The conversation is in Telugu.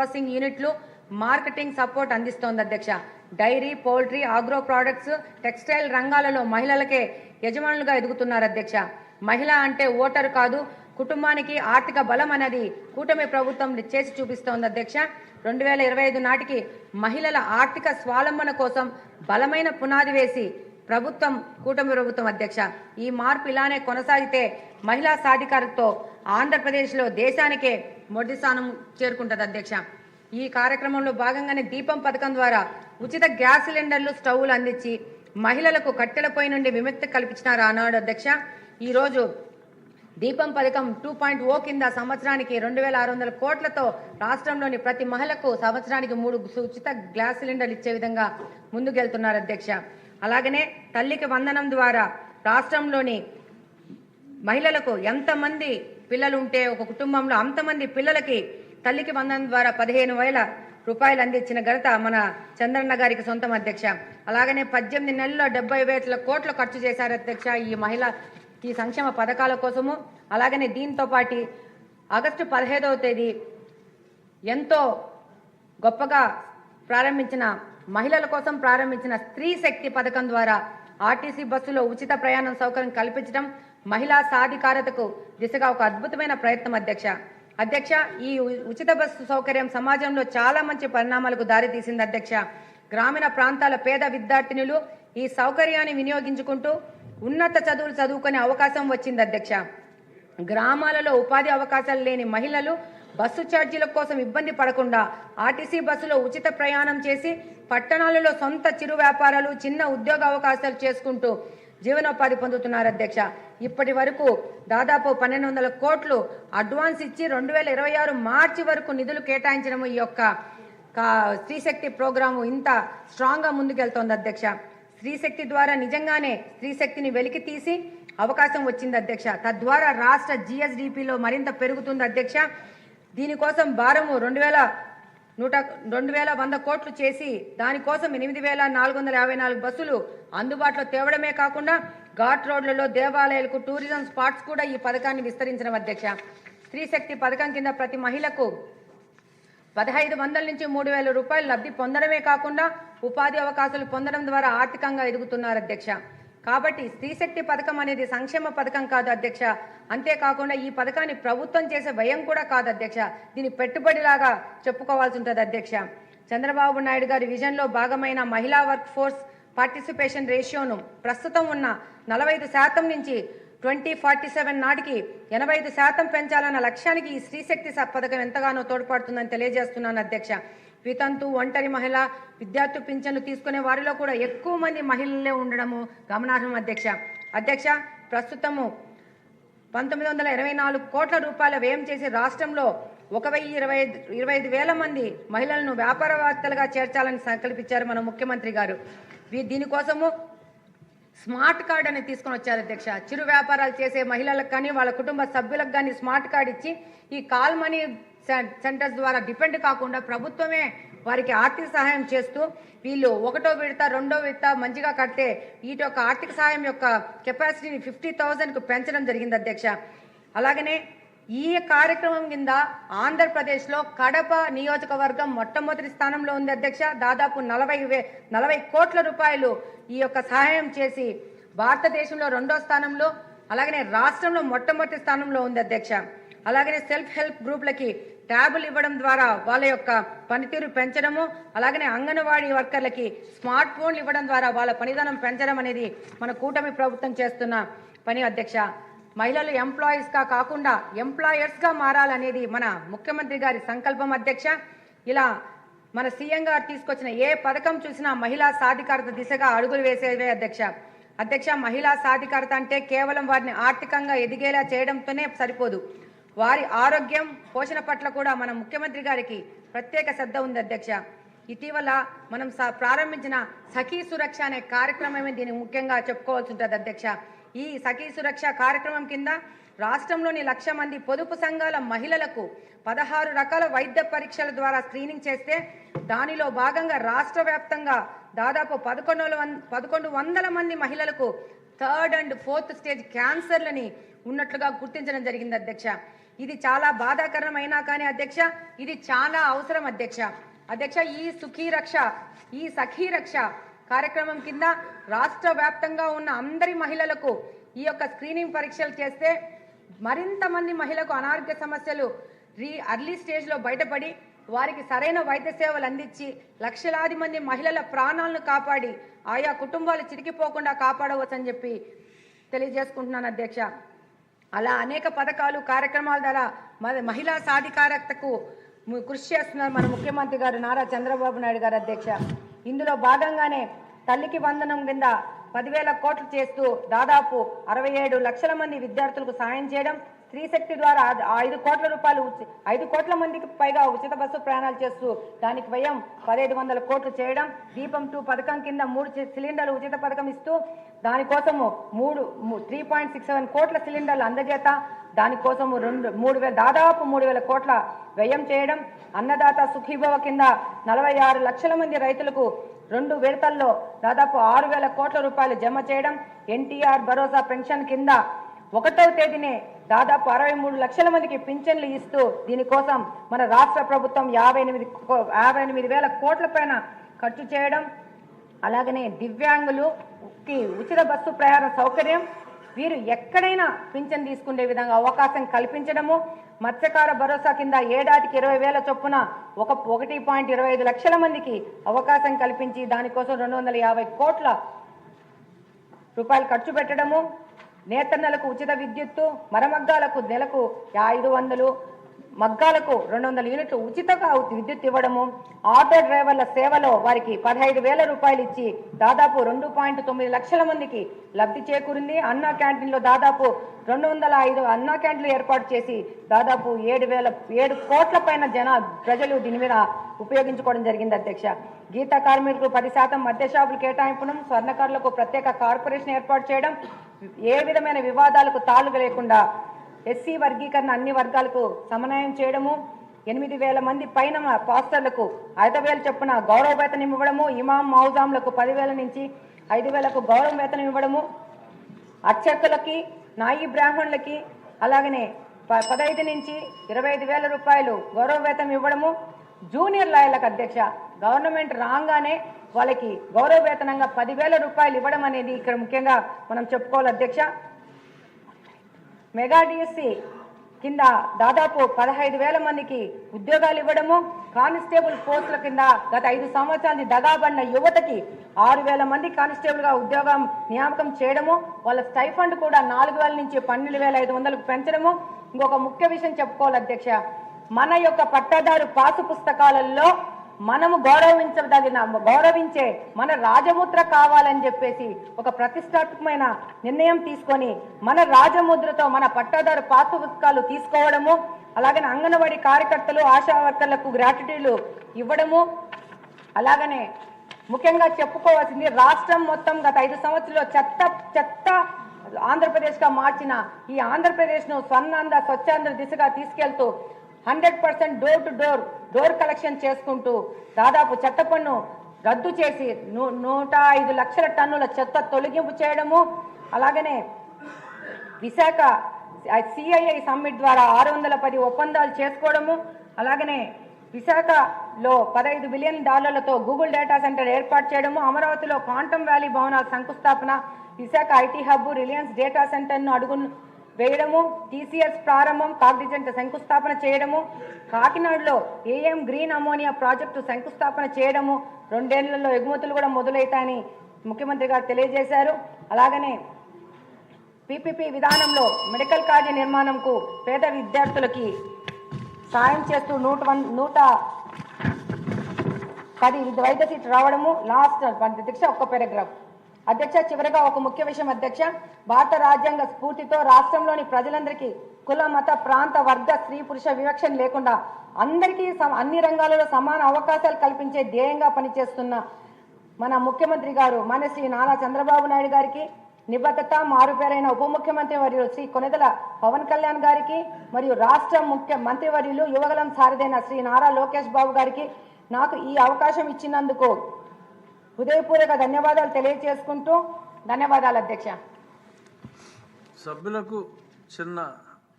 ప్రాసెసింగ్ యూనిట్లు మార్కెటింగ్ సపోర్ట్ అందిస్తోంది అధ్యక్ష. Dairy, poultry, agro products, textile రంగాలలో మహిళలకే యజమానులుగా ఎదుగుతున్నారు అధ్యక్ష. మహిళ అంటే ఓటరు కాదు, కుటుంబానికి ఆర్థిక బలం అనేది కూటమి ప్రభుత్వం చేసి చూపిస్తోంది అధ్యక్ష. 2025 నాటికి మహిళల ఆర్థిక స్వావలంబన కోసం బలమైన పునాది వేసి కూటమి ప్రభుత్వం అధ్యక్ష. ఈ మార్పు ఇలానే కొనసాగితే మహిళా సాధికారతతో ఆంధ్రప్రదేశ్లో దేశానికే మొదటి స్థానం చేరుకుంటుంది అధ్యక్ష. ఈ కార్యక్రమంలో భాగంగానే దీపం పథకం ద్వారా ఉచిత గ్యాస్ సిలిండర్లు, స్టవ్లు అందించి మహిళలకు కట్టెల పొయ్యి నుండి విముక్తి కల్పించినారు ఆనాడు అధ్యక్ష. ఈరోజు దీపం పథకం 2.0 కింద సంవత్సరానికి 2600 కోట్లతో రాష్ట్రంలోని ప్రతి మహిళకు సంవత్సరానికి 3 ఉచిత గ్యాస్ సిలిండర్లు ఇచ్చే విధంగా ముందుకెళ్తున్నారు అధ్యక్ష. అలాగనే తల్లికి వందనం ద్వారా రాష్ట్రంలోని మహిళలకు ఎంతమంది పిల్లలు ఉంటే ఒక కుటుంబంలో అంతమంది పిల్లలకి తల్లికి వందనం ద్వారా 15,000 రూపాయలు అందించిన ఘనత మన చంద్రన్న గారికి సొంతం అధ్యక్ష. అలాగనే 18 నెలల్లో 70,000 కోట్లు ఖర్చు చేశారు అధ్యక్ష ఈ సంక్షేమ పథకాల కోసము. అలాగనే దీంతో పాటు ఆగస్టు 15వ తేదీ ఎంతో గొప్పగా మహిళల కోసం ప్రారంభించిన స్త్రీ శక్తి పథకం ద్వారా ఆర్టీసీ బస్సులో ఉచిత ప్రయాణం సౌకర్యం కల్పించడం మహిళా సాధికారతకు దిశగా ఒక అద్భుతమైన ప్రయత్నం అధ్యక్ష. ఈ ఉచిత బస్సు సౌకర్యం సమాజంలో చాలా మంచి పరిణామాలకు దారితీసింది అధ్యక్ష. గ్రామీణ ప్రాంతాల పేద విద్యార్థినులు ఈ సౌకర్యాన్ని వినియోగించుకుంటూ ఉన్నత చదువులు చదువుకునే అవకాశం వచ్చింది అధ్యక్ష. గ్రామాలలో ఉపాధి అవకాశాలు లేని మహిళలు బస్సు ఛార్జీల కోసం ఇబ్బంది పడకుండా ఆర్టీసీ బస్సులో ఉచిత ప్రయాణం చేసి పట్టణాలలో సొంత చిరు వ్యాపారాలు, చిన్న ఉద్యోగ అవకాశాలు చేసుకుంటూ జీవనోపాధి పొందుతున్నారు అధ్యక్ష. ఇప్పటి వరకు దాదాపు 1,200 కోట్లు అడ్వాన్స్ ఇచ్చి 2026 మార్చి వరకు నిధులు కేటాయించడం ఈ యొక్క స్త్రీశక్తి ప్రోగ్రాము ఇంత స్ట్రాంగ్గా ముందుకెళ్తోంది అధ్యక్ష. స్త్రీశక్తి ద్వారా నిజంగానే స్త్రీశక్తిని వెలికి తీసి అవకాశం వచ్చింది అధ్యక్ష. తద్వారా రాష్ట్ర GSDPలో మరింత పెరుగుతుంది అధ్యక్ష. దీనికోసం భారము 2,100 కోట్లు చేసి దానికోసం 8,454 బస్సులు అందుబాటులో తేవడమే కాకుండా ఘాట్ రోడ్లలో, దేవాలయాలకు, టూరిజం స్పాట్స్ కూడా ఈ పథకాన్ని విస్తరించడం అధ్యక్ష. స్త్రీశక్తి పథకం కింద ప్రతి మహిళకు 1,500 నుంచి 3,000 రూపాయలు లబ్ధి పొందడమే కాకుండా ఉపాధి అవకాశాలు పొందడం ద్వారా ఆర్థికంగా ఎదుగుతున్నారు అధ్యక్ష. కాబట్టి స్త్రీశక్తి పథకం అనేది సంక్షేమ పథకం కాదు అధ్యక్ష. అంతేకాకుండా ఈ పథకాన్ని ప్రభుత్వం చేసే వ్యయం కూడా కాదు అధ్యక్ష. దీని పెట్టుబడిలాగా చెప్పుకోవాల్సి ఉంటుంది అధ్యక్ష. చంద్రబాబు నాయుడు గారి విజన్లో భాగమైన మహిళా వర్క్ ఫోర్స్ పార్టిసిపేషన్ రేషియోను ప్రస్తుతం ఉన్న 45% నుంచి 2047 నాటికి 85% పెంచాలన్న లక్ష్యానికి ఈ స్త్రీశక్తి పథకం ఎంతగానో తోడ్పడుతుందని తెలియజేస్తున్నాను అధ్యక్ష. వితంతు, ఒంటరి మహిళ, విద్యార్థి పింఛన్లు తీసుకునే వారిలో కూడా ఎక్కువ మంది మహిళలే ఉండడము గమనార్హం అధ్యక్ష. ప్రస్తుతము 1,924 కోట్ల రూపాయల వ్యయం చేసి రాష్ట్రంలో 1,25,000 మంది మహిళలను వ్యాపారవేత్తలుగా చేర్చాలని సంకల్పించారు మన ముఖ్యమంత్రి గారు. దీనికోసము స్మార్ట్ కార్డ్ అనేది తీసుకొని వచ్చారు అధ్యక్ష. చిరు వ్యాపారాలు చేసే మహిళలకు కానీ వాళ్ళ కుటుంబ సభ్యులకు కానీ స్మార్ట్ కార్డ్ ఇచ్చి ఈ కాల్ మనీ సెంటర్స్ ద్వారా డిపెండ్ కాకుండా ప్రభుత్వమే వారికి ఆర్థిక సహాయం చేస్తూ వీళ్ళు 1వ విడత 2వ విడత మంచిగా కడితే వీటి యొక్క ఆర్థిక సహాయం యొక్క కెపాసిటీని 50,000కు పెంచడం జరిగింది అధ్యక్ష. అలాగనే ఈ కార్యక్రమం కింద ఆంధ్రప్రదేశ్లో కడప నియోజకవర్గం మొట్టమొదటి స్థానంలో ఉంది అధ్యక్ష. దాదాపు 40 కోట్ల రూపాయలు ఈ యొక్క సహాయం చేసి భారతదేశంలో 2వ స్థానంలో, అలాగనే రాష్ట్రంలో మొట్టమొదటి స్థానంలో ఉంది అధ్యక్ష. అలాగనే సెల్ఫ్ హెల్ప్ గ్రూప్లకి ట్యాబులు ఇవ్వడం ద్వారా వాళ్ళ యొక్క పనితీరు పెంచడము, అలాగనే అంగన్వాడీ వర్కర్లకి స్మార్ట్ ఫోన్లు ఇవ్వడం ద్వారా వాళ్ళ పనితనం పెంచడం అనేది మన కూటమి ప్రభుత్వం చేస్తున్న పని అధ్యక్ష. మహిళలు ఎంప్లాయీస్గా కాకుండా ఎంప్లాయర్స్గా మారాలనేది మన ముఖ్యమంత్రి గారి సంకల్పం అధ్యక్ష. ఇలా మన సీఎం గారు తీసుకొచ్చిన ఏ పథకం చూసినా మహిళా సాధికారత దిశగా అడుగులు వేసేవే అధ్యక్ష. మహిళా సాధికారత అంటే కేవలం వారిని ఆర్థికంగా ఎదిగేలా చేయడంతోనే సరిపోదు. వారి ఆరోగ్యం, పోషణ పట్ల కూడా మన ముఖ్యమంత్రి గారికి ప్రత్యేక శ్రద్ధ ఉంది అధ్యక్ష. ఇటీవల మనం ప్రారంభించిన సఖీ సురక్ష అనే కార్యక్రమమే దీన్ని ముఖ్యంగా చెప్పుకోవాల్సి ఉంటుంది అధ్యక్ష. ఈ సఖీ సురక్ష కార్యక్రమం కింద రాష్ట్రంలోని 1,00,000 మంది పొదుపు సంఘాల మహిళలకు 16 రకాల వైద్య పరీక్షల ద్వారా స్క్రీనింగ్ చేస్తే దానిలో భాగంగా రాష్ట్ర వ్యాప్తంగా దాదాపు 1,100 మంది మహిళలకు 3rd and 4th స్టేజ్ క్యాన్సర్లని ఉన్నట్లుగా గుర్తించడం జరిగింది అధ్యక్ష. ఇది చాలా బాధాకరమైనా కానీ అధ్యక్ష ఇది చాలా అవసరం అధ్యక్ష. ఈ ఈ సఖీ రక్ష కార్యక్రమం కింద రాష్ట్ర వ్యాప్తంగా ఉన్న అందరి మహిళలకు ఈ యొక్క స్క్రీనింగ్ పరీక్షలు చేస్తే మరింత మంది మహిళలకు అనారోగ్య సమస్యలు అర్లీ స్టేజ్లో బయటపడి వారికి సరైన వైద్య సేవలు అందించి లక్షలాది మంది మహిళల ప్రాణాలను కాపాడి ఆయా కుటుంబాలు చిరికిపోకుండా కాపాడవచ్చని చెప్పి తెలియజేసుకుంటున్నాను అధ్యక్ష. అలా అనేక పథకాలు కార్యక్రమాల ద్వారా మహిళా సాధికారతకు కృషి చేస్తున్నారు మన ముఖ్యమంత్రి గారు నారా చంద్రబాబు నాయుడు గారు అధ్యక్ష. ఇందులో భాగంగానే తల్లికి వందనం కింద 10,000 కోట్లు చేస్తూ దాదాపు 67 లక్షల మంది విద్యార్థులకు సాయం చేయడం, స్త్రీ శక్తి ద్వారా 5 కోట్ల రూపాయలు 5 కోట్ల మందికి పైగా ఉచిత బస్సు ప్రయాణాలు చేస్తూ దానికి వ్యయం 1,500 కోట్లు చేయడం, దీపం 2 పథకం కింద 3 సిలిండర్లు ఉచిత పథకం ఇస్తూ దానికోసము 3.67 కోట్ల సిలిండర్లు అందజేత దానికోసము దాదాపు 3,000 కోట్ల వ్యయం చేయడం, అన్నదాత సుఖీభవ కింద 46 లక్షల మంది రైతులకు 2 విడతల్లో దాదాపు 6,000 కోట్ల రూపాయలు జమ చేయడం, ఎన్టీఆర్ భరోసా పెన్షన్ కింద 1వ తేదీనే దాదాపు 63 లక్షల మందికి పింఛన్లు ఇస్తూ దీనికోసం మన రాష్ట్ర ప్రభుత్వం 58,000 కోట్ల పైన ఖర్చు చేయడం, అలాగనే దివ్యాంగులకి ఉచిత బస్సు ప్రయాణ సౌకర్యం, వీరు ఎక్కడైనా పింఛన్ తీసుకునే విధంగా అవకాశం కల్పించడము, మత్స్యకార భరోసా కింద ఏడాదికి 20,000 చొప్పున 1.25 లక్షల మందికి అవకాశం కల్పించి దానికోసం 250 కోట్ల రూపాయలు ఖర్చు పెట్టడము, నేతన్నలకు ఉచిత విద్యుత్తు, మరమగ్గాలకు నెలకు 500, మగ్గాలకు 200 యూనిట్లు ఉచితంగా విద్యుత్ ఇవ్వడము, ఆటో డ్రైవర్ల సేవలో వారికి 15,000 రూపాయలు ఇచ్చి దాదాపు 2.9 లక్షల మందికి లబ్ధి చేకూరింది. అన్నా క్యాంటీన్లో దాదాపు 205 అన్నా క్యాంటీన్లు ఏర్పాటు చేసి దాదాపు 7 కోట్ల పైన ప్రజలు దీని మీద ఉపయోగించుకోవడం జరిగింది అధ్యక్ష. గీత కార్మికులకు 10% మద్య షాపులు కేటాయింపడం, స్వర్ణకారులకు ప్రత్యేక కార్పొరేషన్ ఏర్పాటు చేయడం, ఏ విధమైన వివాదాలకు తాళుగా లేకుండా ఎస్సీ వర్గీకరణ అన్ని వర్గాలకు సమన్వయం చేయడము, 8,000 మంది పైన పాస్టర్లకు 5,000 చొప్పున గౌరవ వేతనం ఇవ్వడము, ఇమాం మౌజాంలకు 10,000 నుంచి 5,000కు గౌరవ వేతనం ఇవ్వడము, అర్చకులకి నాయి బ్రాహ్మణులకి అలాగనే 15 నుంచి 25,000 రూపాయలు గౌరవ వేతనం ఇవ్వడము, జూనియర్ లాయర్లకు అధ్యక్ష గవర్నమెంట్ రాగానే వాళ్ళకి గౌరవ వేతనంగా 10,000 రూపాయలు ఇవ్వడం అనేది ఇక్కడ ముఖ్యంగా మనం చెప్పుకోవాలి అధ్యక్ష. మెగా డిఎస్సి కింద దాదాపు 15,000 మందికి ఉద్యోగాలు ఇవ్వడము, కానిస్టేబుల్ పోస్టుల కింద గత 5 సంవత్సరాల దగాబడిన యువతకి 6,000 మంది కానిస్టేబుల్గా ఉద్యోగం నియామకం చేయడము, వాళ్ళ స్టైఫండ్ కూడా 4,000 నుంచి 12,500కు పెంచడము. ఇంకొక ముఖ్య విషయం చెప్పుకోవాలి అధ్యక్ష, మన యొక్క పట్టాదారు పాసు పుస్తకాలలో మనము గౌరవించే మన రాజముద్ర కావాలని చెప్పేసి ఒక ప్రతిష్టాత్మకమైన నిర్ణయం తీసుకొని మన రాజముద్రతో మన పట్టాదారు పాసు పుస్తకాలు తీసుకోవడము, అలాగనే అంగన్వాడీ కార్యకర్తలు ఆశా వర్కర్లకు గ్రాట్యుటీలు ఇవ్వడము, అలాగనే ముఖ్యంగా చెప్పుకోవాల్సింది రాష్ట్రం మొత్తం గత 5 సంవత్సరాల్లో చెత్త ఆంధ్రప్రదేశ్గా మార్చిన ఈ ఆంధ్రప్రదేశ్ను స్వచ్ఛాంధ్ర దిశగా తీసుకెళ్తూ 100% డోర్ కలెక్షన్ చేసుకుంటూ దాదాపు చెత్త పన్ను రద్దు చేసి 105 లక్షల టన్నుల చెత్త తొలగింపు చేయడము, అలాగనే విశాఖ సిఐఐ సమ్మిట్ ద్వారా 610 ఒప్పందాలు చేసుకోవడము, అలాగనే విశాఖలో $15 బిలియన్ గూగుల్ డేటా సెంటర్ ఏర్పాటు చేయడము, అమరావతిలో క్వాంటమ్ వ్యాలీ భవనాల శంకుస్థాపన, Visakha IT hub, Reliance data సెంటర్ను అడుగు వేయడము, టీసీఎస్ ప్రారంభం, కాగ్నిజెంట్ శంకుస్థాపన చేయడము, కాకినాడలో ఏఎం గ్రీన్ అమోనియా ప్రాజెక్టు శంకుస్థాపన చేయడము, 2 ఏళ్లలో ఎగుమతులు కూడా మొదలవుతాయని ముఖ్యమంత్రి గారు తెలియజేశారు. అలాగనే పీపీపీ విధానంలో మెడికల్ కాలేజీ నిర్మాణంకు పేద విద్యార్థులకి సాయం చేస్తూ 110 వైద్య సీట్లు రావడము. లాస్ట్ అధ్యక్ష ఒక్క పారాగ్రాఫ్ అధ్యక్ష, చివరిగా ఒక ముఖ్య విషయం అధ్యక్ష, భారత రాజ్యాంగ స్ఫూర్తితో రాష్ట్రంలోని ప్రజలందరికీ కుల మత ప్రాంత వర్గ స్త్రీ పురుష వివక్షణ లేకుండా అందరికీ అన్ని రంగాలలో సమాన అవకాశాలు కల్పించే ధ్యేయంగా పనిచేస్తున్న మన ముఖ్యమంత్రి గారు మన శ్రీ నారా చంద్రబాబు నాయుడు గారికి, నిబద్ధత మారుపేరైన ఉప ముఖ్యమంత్రి వర్యులు శ్రీ కొనిదెల పవన్ కళ్యాణ్ గారికి, మరియు రాష్ట్ర ముఖ్య మంత్రివర్యులు యువగలం సారథైన శ్రీ నారా లోకేష్ బాబు గారికి నాకు ఈ అవకాశం ఇచ్చినందుకు హృదయపూర్వక ధన్యవాదాలు తెలియజేసుకుంటూ ధన్యవాదాలు అధ్యక్ష. సభ్యులకు చిన్న